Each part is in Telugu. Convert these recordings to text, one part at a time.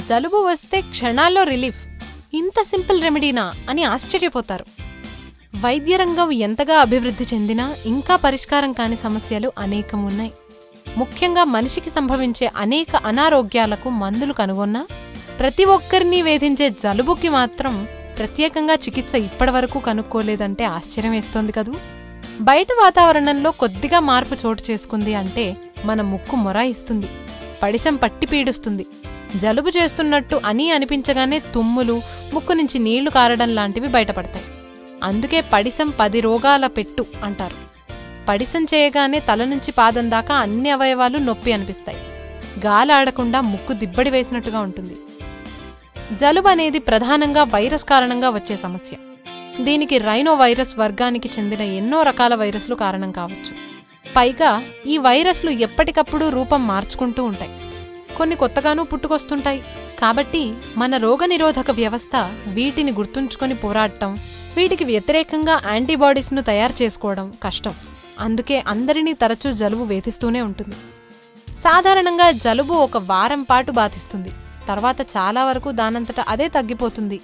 జలుబు వస్తే క్షణాల్లో రిలీఫ్, ఇంత సింపుల్ రెమెడీనా అని ఆశ్చర్యపోతారు. వైద్యరంగం ఎంతగా అభివృద్ధి చెందినా ఇంకా పరిష్కారం కాని సమస్యలు అనేకం ఉన్నాయి. ముఖ్యంగా మనిషికి సంభవించే అనేక అనారోగ్యాలకు మందులు కనుగొన్నా ప్రతి ఒక్కరినీ వేధించే జలుబుకి మాత్రం ప్రత్యేకంగా చికిత్స ఇప్పటివరకు కనుక్కోలేదంటే ఆశ్చర్యం వేస్తోంది కదూ. బయట వాతావరణంలో కొద్దిగా మార్పు చోటు చేసుకుంది అంటే మన ముక్కు మొరాయిస్తుంది, పడిశం పట్టి పీడుస్తుంది. జలుబు చేస్తున్నట్టు అని అనిపించగానే తుమ్ములు, ముక్కు నుంచి నీళ్లు కారడం లాంటివి బయటపడతాయి. అందుకే పడిశం 10 రోగాల పెట్టు అంటారు. పడిశం చేయగానే తల నుంచి పాదం దాకా అన్ని అవయవాలు నొప్పి అనిపిస్తాయి. గాలాడకుండా ముక్కు దిబ్బడి వేసినట్టుగా ఉంటుంది. జలుబు అనేది ప్రధానంగా వైరస్ కారణంగా వచ్చే సమస్య. దీనికి రైనో వైరస్ వర్గానికి చెందిన ఎన్నో రకాల వైరస్లు కారణం కావచ్చు. పైగా ఈ వైరస్లు ఎప్పటికప్పుడు రూపం మార్చుకుంటూ ఉంటాయి, కొన్ని కొత్తగానూ పుట్టుకొస్తుంటాయి. కాబట్టి మన రోగనిరోధక వ్యవస్థ వీటిని గుర్తుంచుకొని పోరాడటం, వీటికి వ్యతిరేకంగా యాంటీబాడీస్ను తయారు చేసుకోవడం కష్టం. అందుకే అందరినీ తరచూ జలుబు వేధిస్తూనే ఉంటుంది. సాధారణంగా జలుబు ఒక వారం పాటు బాధిస్తుంది, తర్వాత చాలా వరకు దానంతట అదే తగ్గిపోతుంది.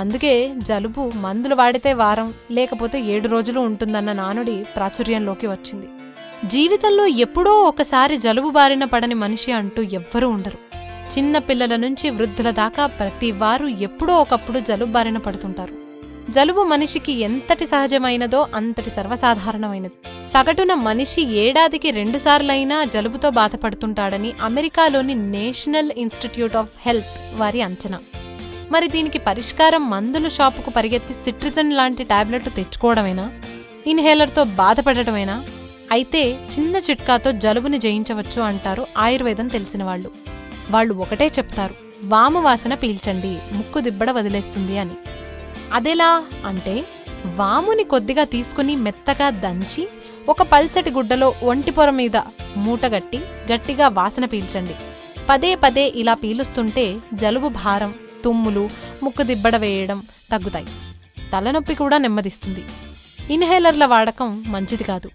అందుకే జలుబు మందులు వాడితే వారం, లేకపోతే 7 రోజులు ఉంటుందన్న నానుడి ప్రాచుర్యంలోకి వచ్చింది. జీవితంలో ఎప్పుడో ఒకసారి జలుబు బారిన పడని మనిషి అంటూ ఎవ్వరూ ఉండరు. చిన్న పిల్లల నుంచి వృద్ధుల దాకా ప్రతి వారు ఎప్పుడో ఒకప్పుడు జలుబు బారిన పడుతుంటారు. జలుబు మనిషికి ఎంతటి సహజమైనదో అంతటి సర్వసాధారణమైనది. సగటున మనిషి ఏడాదికి 2 సార్లైనా జలుబుతో బాధపడుతుంటాడని అమెరికాలోని నేషనల్ ఇన్స్టిట్యూట్ ఆఫ్ హెల్త్ వారి అంచనా. మరి దీనికి పరిష్కారం మందుల షాపుకు పరిగెత్తి సిట్రిజన్ లాంటి టాబ్లెట్లు తెచ్చుకోవడమేనా? ఇన్హేలర్తో బాధపడటమేనా? అయితే చిన్న చిట్కాతో జలుబుని జయించవచ్చు అంటారు ఆయుర్వేదం తెలిసిన వాళ్ళు. వాళ్ళు ఒకటే చెప్తారు, వాము వాసన పీల్చండి, ముక్కు దిబ్బడ వదిలేస్తుంది అని. అదెలా అంటే, వాముని కొద్దిగా తీసుకుని మెత్తగా దంచి ఒక పల్చటి గుడ్డలో ఒంటిపొర మీద మూటగట్టి గట్టిగా వాసన పీల్చండి. పదే పదే ఇలా పీలుస్తుంటే జలుబు భారం, తుమ్ములు, ముక్కు దిబ్బడ వేయడం తగ్గుతాయి. తలనొప్పి కూడా నెమ్మదిస్తుంది. ఇన్హేలర్ల వాడకం మంచిది కాదు.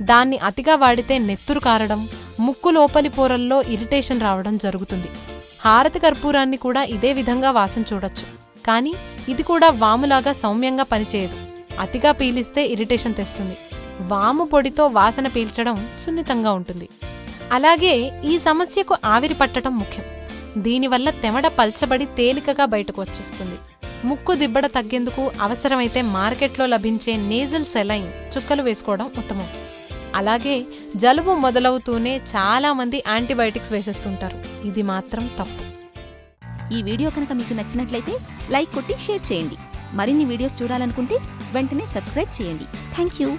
దాన్ని అతిగా వాడితే నెత్తురు కారడం, ముక్కు లోపలి పొరల్లో ఇరిటేషన్ రావడం జరుగుతుంది. హారతి కర్పూరాన్ని కూడా ఇదే విధంగా వాసన చూడొచ్చు. కానీ ఇది కూడా వాములాగా సౌమ్యంగా పనిచేయదు. అతిగా పీలిస్తే ఇరిటేషన్ తెస్తుంది. వాము పొడితో వాసన పీల్చడం సున్నితంగా ఉంటుంది. అలాగే ఈ సమస్యకు ఆవిరి పట్టడం ముఖ్యం. దీనివల్ల తెమడ పల్చబడి తేలికగా బయటకు వచ్చేస్తుంది. ముక్కు దిబ్బడ తగ్గేందుకు అవసరమైతే మార్కెట్లో లభించే నేజల్ సెలైన్ చుక్కలు వేసుకోవడం ఉత్తమం. అలాగే జలుబు మొదలవుతూనే చాలా మంది యాంటీబయాటిక్స్ వేసేస్తుంటారు. ఇది మాత్రం తప్పు. ఈ వీడియో కనుక మీకు నచ్చినట్లయితే లైక్ కొట్టి షేర్ చేయండి. మరిన్ని వీడియోస్ చూడాలనుకుంటే వెంటనే సబ్స్క్రైబ్ చేయండి. Thank you.